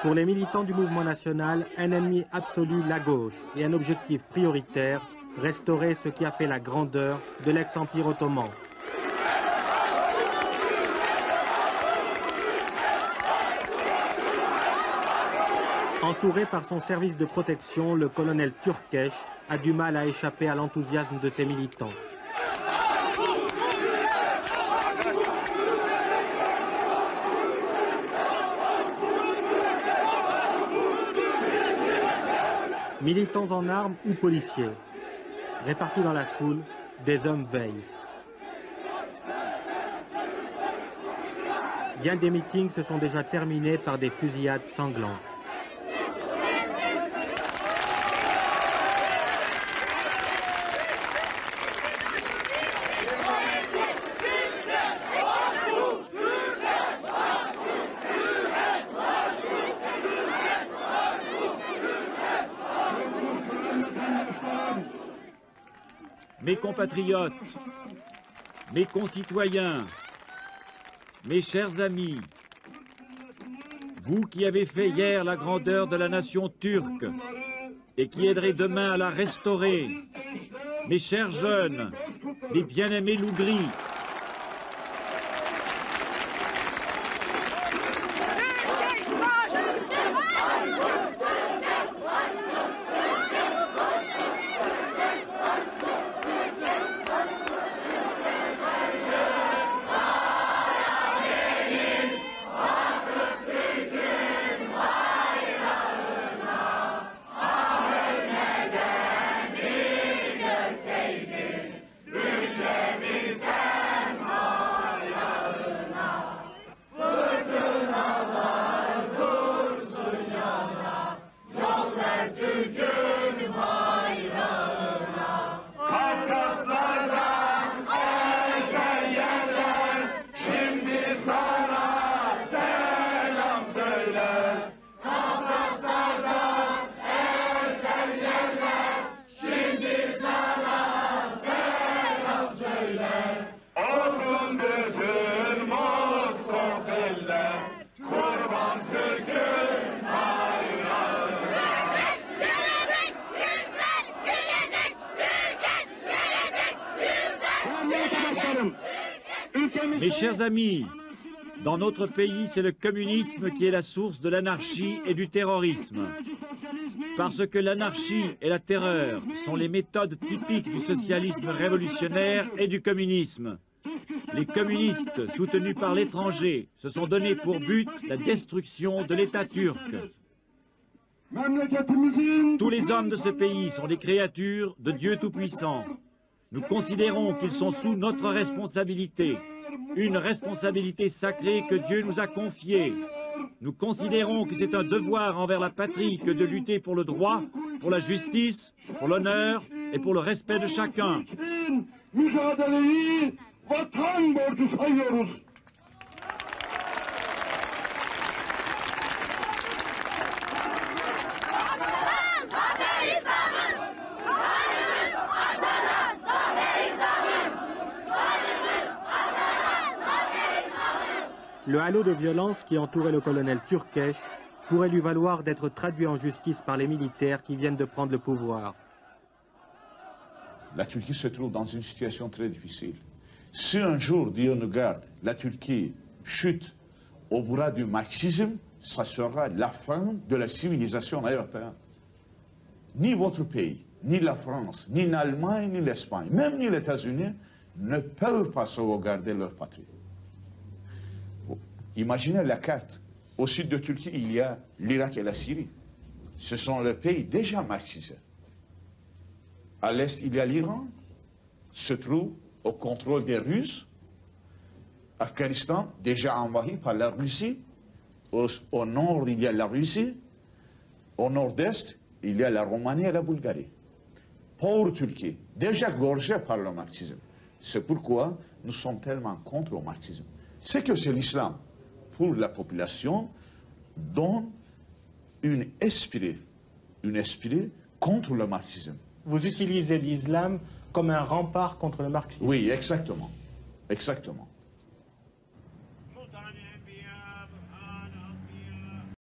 Pour les militants du mouvement national, un ennemi absolu, la gauche, et un objectif prioritaire, restaurer ce qui a fait la grandeur de l'ex-empire ottoman. Entouré par son service de protection, le colonel Türkeş a du mal à échapper à l'enthousiasme de ses militants. Militants en armes ou policiers, répartis dans la foule, des hommes veillent. Bien des meetings se sont déjà terminés par des fusillades sanglantes. Mes compatriotes, mes concitoyens, mes chers amis, vous qui avez fait hier la grandeur de la nation turque et qui aiderez demain à la restaurer, mes chers jeunes, mes bien-aimés lougris, mes chers amis, dans notre pays, c'est le communisme qui est la source de l'anarchie et du terrorisme. Parce que l'anarchie et la terreur sont les méthodes typiques du socialisme révolutionnaire et du communisme. Les communistes, soutenus par l'étranger, se sont donnés pour but la destruction de l'État turc. Tous les hommes de ce pays sont des créatures de Dieu Tout-Puissant. Nous considérons qu'ils sont sous notre responsabilité, une responsabilité sacrée que Dieu nous a confiée. Nous considérons que c'est un devoir envers la patrie que de lutter pour le droit, pour la justice, pour l'honneur et pour le respect de chacun. Le halo de violence qui entourait le colonel Türkeş pourrait lui valoir d'être traduit en justice par les militaires qui viennent de prendre le pouvoir. La Turquie se trouve dans une situation très difficile. Si un jour, Dieu nous garde, la Turquie chute au bras du marxisme, ça sera la fin de la civilisation européenne. Ni votre pays, ni la France, ni l'Allemagne, ni l'Espagne, même ni les États-Unis ne peuvent pas sauvegarder leur patrie. Imaginez la carte. Au sud de Turquie, il y a l'Irak et la Syrie. Ce sont les pays déjà marxisés. À l'est, il y a l'Iran, se trouve au contrôle des Russes. Afghanistan, déjà envahi par la Russie. Au nord, il y a la Russie. Au nord-est, il y a la Roumanie et la Bulgarie. Pauvre Turquie, déjà gorgée par le marxisme. C'est pourquoi nous sommes tellement contre le marxisme. C'est que c'est l'islam, pour la population, donne un esprit contre le marxisme. Vous utilisez l'islam comme un rempart contre le marxisme. Oui, exactement. Exactement.